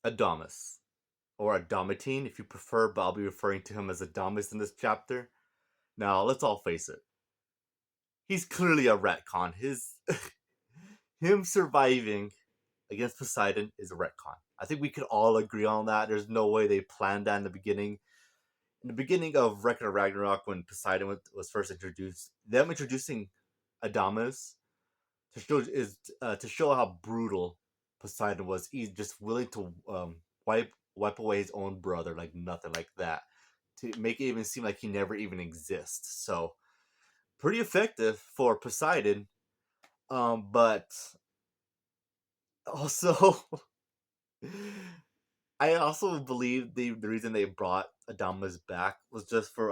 Adamas, or Adamatine if you prefer, but I'll be referring to him as Adamas in this chapter. Now, let's all face it. He's clearly a retcon. His him surviving against Poseidon is a retcon. I think we could all agree on that. There's no way they planned that in the beginning. In the beginning of Record of Ragnarok, when Poseidon was first introduced, them introducing Adamas to show how brutal Poseidon was. He's just willing to wipe away his own brother like nothing, like that, to make it even seem like he never even exists. So pretty effective for Poseidon. But also, I also believe the reason they brought Adamas back was just for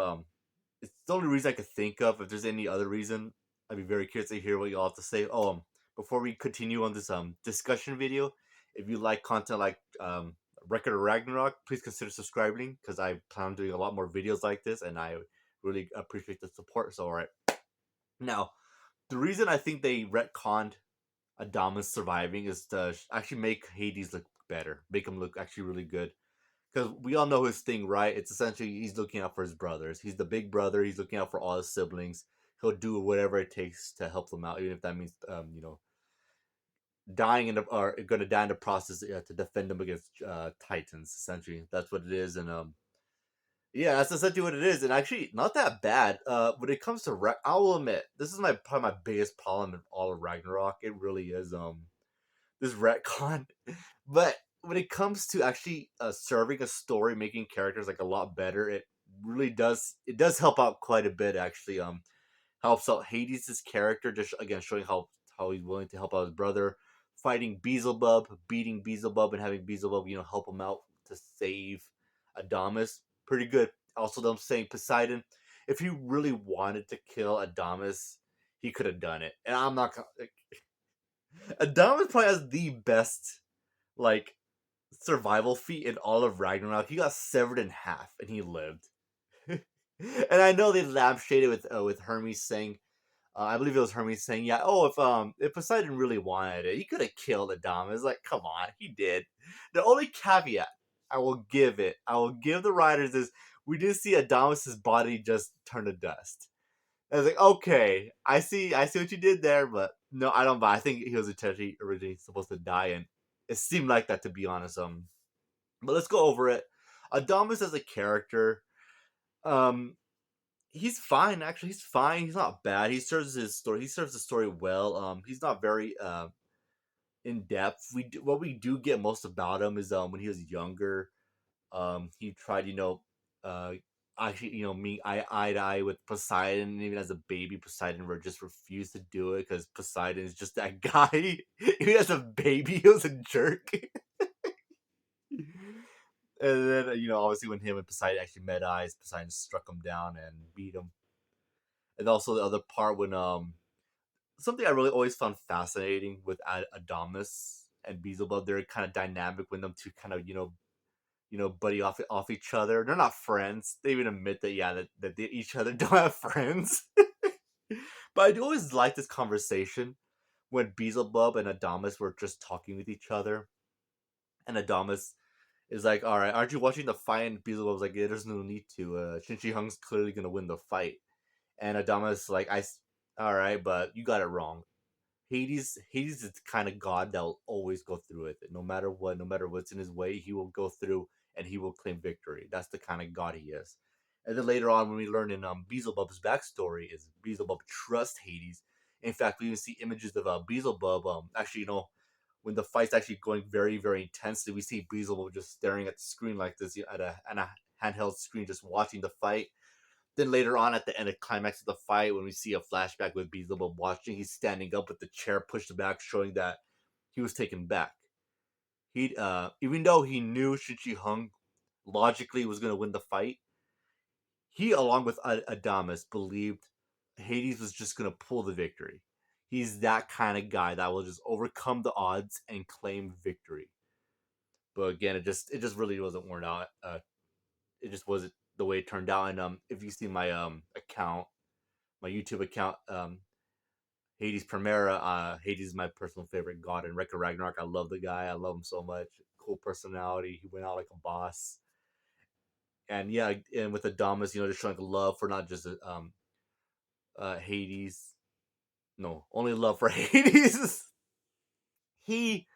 it's the only reason I could think of. If there's any other reason, I'd be very curious to hear what you all have to say. Oh, before we continue on this discussion video, if you like content like Record of Ragnarok, please consider subscribing because I plan on doing a lot more videos like this, and I really appreciate the support. So, all right, now the reason I think they retconned Adamas surviving is to actually make Hades look better, make him look actually really good. Because we all know his thing, right? It's essentially he's looking out for his brothers. He's the big brother. He's looking out for all his siblings. He'll do whatever it takes to help them out, even if that means, dying in the or going to die in the process to defend them against titans. Essentially, that's what it is, and yeah, that's essentially what it is, and actually not that bad. When it comes to I will admit this is my probably my biggest problem in all of Ragnarok. It really is this retcon. But when it comes to actually serving a story, making characters like a lot better, it really does. It does help out quite a bit. Actually, helps out Hades' character, just again showing how he's willing to help out his brother, fighting Beelzebub, beating Beelzebub, and having Beelzebub help him out to save Adamas. Pretty good. Also, them saying Poseidon, if he really wanted to kill Adamas, he could have done it. And I'm not gonna. Adamas probably has the best like survival feat in all of Ragnarok. He got severed in half and he lived. And I know they lampshaded with Hermes saying, I believe it was Hermes saying, yeah, oh, if Poseidon really wanted it, he could have killed Adamas. Like, come on, he did. The only caveat I will give the writers is we did see Adamas's body just turn to dust. I was like, okay, I see what you did there, but no, I don't buy. I think he was intentionally originally supposed to die, and it seemed like that to be honest. But let's go over it. Adamas as a character, um, he's fine. Actually, he's fine. He's not bad. He serves his story. He serves the story well. He's not very in depth. What we do get most about him is when he was younger. He tried, uh, actually, me eye to eye with Poseidon. And even as a baby, Poseidon just refused to do it because Poseidon is just that guy. Even as a baby, he was a jerk. And then, obviously, when him and Poseidon actually met eyes, Poseidon struck him down and beat him. And also the other part when something I really always found fascinating with Adamas and Beelzebub, they're kind of dynamic with them to kind of buddy off each other. They're not friends. They even admit that that they, each other don't have friends. But I do always like this conversation when Beelzebub and Adamas were just talking with each other, and Adamas is like, "All right, aren't you watching the fight?" And Beelzebub's like, "Yeah, there's no need to. Shinji Hung's clearly gonna win the fight." And Adamas is like, all right, but you got it wrong. Hades is the kind of god that will always go through it. No matter what, no matter what's in his way, he will go through and he will claim victory. That's the kind of god he is. And then later on, when we learn in Beelzebub's backstory, is Beelzebub trusts Hades. In fact, we even see images of Beelzebub. Actually, when the fight's actually going very, very intensely, we see Beelzebub just staring at the screen like this, at a handheld screen, just watching the fight. Then later on, at the end of climax of the fight, when we see a flashback with Beelzebub watching, he's standing up with the chair pushed back, showing that he was taken back. He, even though he knew Shinji Hung logically was going to win the fight, he, along with Adamas, believed Hades was just going to pull the victory. He's that kind of guy that will just overcome the odds and claim victory. But again, it just really wasn't worn out. It just wasn't the way it turned out. And if you see my account, my YouTube account. Hades Primera. Hades is my personal favorite god in Record Ragnarok. I love the guy. I love him so much. Cool personality. He went out like a boss. And yeah, and with Adamas, just showing love for not just Hades. No, only love for Hades. He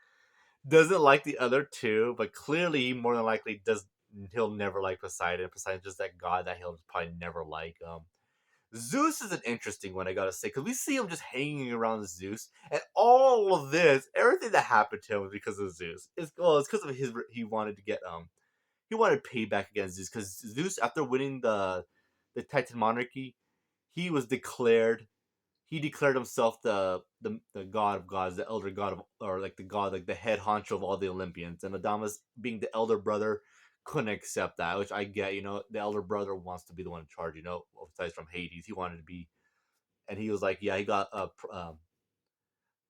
doesn't like the other two, but clearly he more than likely does. He'll never like Poseidon. Poseidon's just that god that he'll probably never like. Zeus is an interesting one, I gotta say, because we see him just hanging around Zeus, and all of this, everything that happened to him was because of Zeus. It's because of his. He wanted to get he wanted payback against Zeus because Zeus, after winning the Titan monarchy, he was declared he declared himself the god of gods, the elder god of, or like the god, like the head honcho of all the Olympians. And Adamas, being the elder brother, couldn't accept that, which I get. The elder brother wants to be the one in charge. Aside from Hades, he wanted to be, and he was like, yeah, he got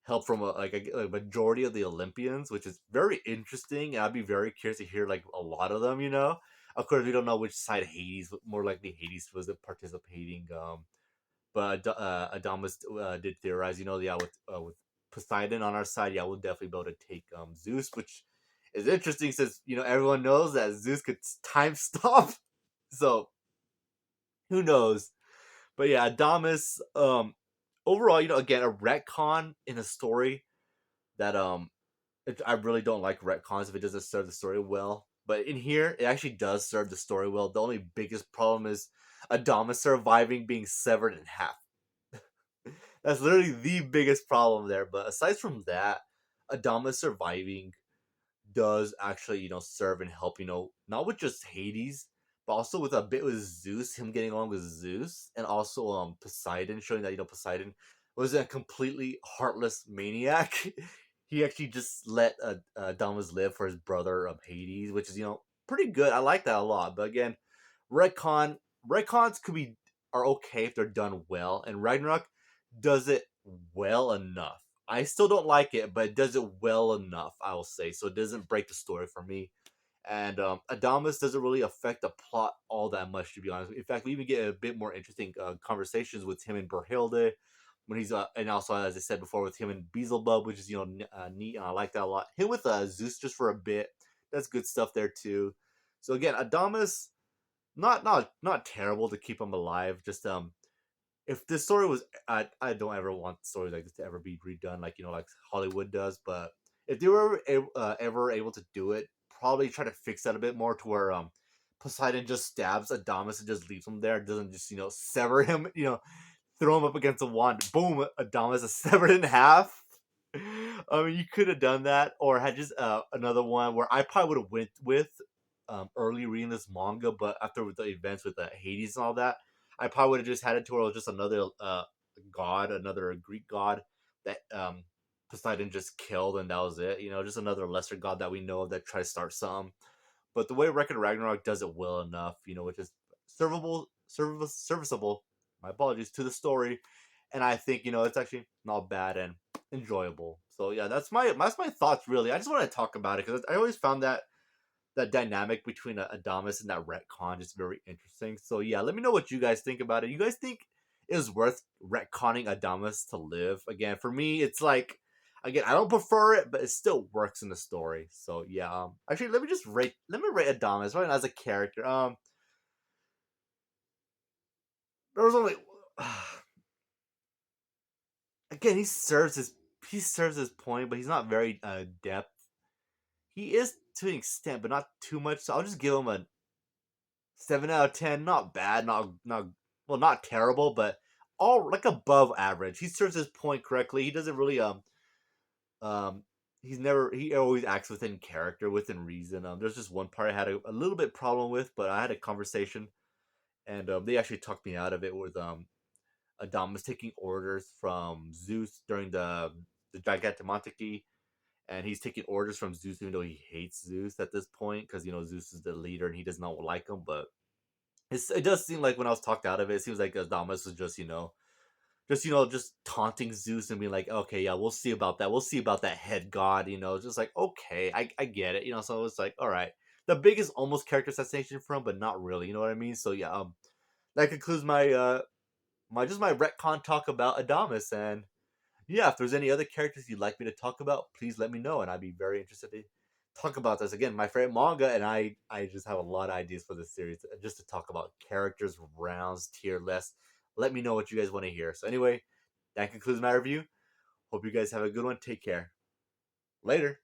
help from a majority of the Olympians, which is very interesting. And I'd be very curious to hear like a lot of them. Of course, we don't know which side Hades. More likely, Hades was participating. But Adamas did theorize, yeah, with Poseidon on our side, yeah, we'll definitely be able to take Zeus, which is interesting since everyone knows that Zeus could time stop. So who knows? But yeah, Adamas. Overall, again, a retcon in a story that I really don't like retcons if it doesn't serve the story well. But in here, it actually does serve the story well. The only biggest problem is Adamas surviving being severed in half. That's literally the biggest problem there. But aside from that, Adama surviving does actually, serve and help, not with just Hades, but also with a bit with Zeus, him getting along with Zeus, and also Poseidon, showing that, Poseidon was a completely heartless maniac. He actually just let Adamas live for his brother Hades, which is, pretty good. I like that a lot. But again, retcon retcons are okay if they're done well, and Ragnarok does it well enough. I still don't like it, but it does it well enough, I will say. So it doesn't break the story for me. And Adamas doesn't really affect the plot all that much, to be honest. In fact, we even get a bit more interesting conversations with him and Berhilde when he's and also, as I said before, with him and Beelzebub, which is neat, and I like that a lot. Him with Zeus just for a bit, that's good stuff there too. So again, Adamas, not terrible to keep him alive. Just if this story was, I don't ever want stories like this to ever be redone, like like Hollywood does. But if they were ever able to do it, probably try to fix that a bit more to where Poseidon just stabs Adamas and just leaves him there, doesn't just sever him, throw him up against the wand, boom, Adamas is severed in half. I mean, you could have done that, or had just another one where I probably would have went with early reading this manga, but after the events with Hades and all that, I probably would have just had it to where it was just another god, another Greek god that Poseidon just killed, and that was it. Just another lesser god that we know of that tries to start some. But the way Record Ragnarok does it well enough, which is serviceable. My apologies to the story, and I think it's actually not bad and enjoyable. So yeah, that's my thoughts really. I just want to talk about it because I always found that dynamic between Adamas and that retcon is very interesting. So yeah, let me know what you guys think about it. You guys think it is worth retconning Adamas to live? Again, for me, it's like, again, I don't prefer it, but it still works in the story. So yeah, actually, let me rate Adamas right now as a character. There was only again, he serves his point, but he's not very depth. He is to an extent, but not too much. So I'll just give him a 7 out of 10. Not bad, not well, not terrible, but all like above average. He serves his point correctly. He doesn't really um he always acts within character, within reason. There's just one part I had a little bit problem with, but I had a conversation, and they actually talked me out of it with Adamas taking orders from Zeus during the Gigantomachia, and he's taking orders from Zeus even though he hates Zeus at this point because Zeus is the leader and he does not like him. But it does seem like when I was talked out of it, it seems like Adamas was just taunting Zeus and being like, okay, yeah, we'll see about that. We'll see about that head god. Just like, okay, I get it. So it's like, all right, the biggest almost character assassination from, but not really. You know what I mean? So yeah, that concludes my retcon talk about Adamas, and yeah, if there's any other characters you'd like me to talk about, please let me know, and I'd be very interested to talk about this. Again, my favorite manga, and I just have a lot of ideas for this series, just to talk about characters, rounds, tier lists. Let me know what you guys want to hear. So anyway, that concludes my review. Hope you guys have a good one. Take care. Later.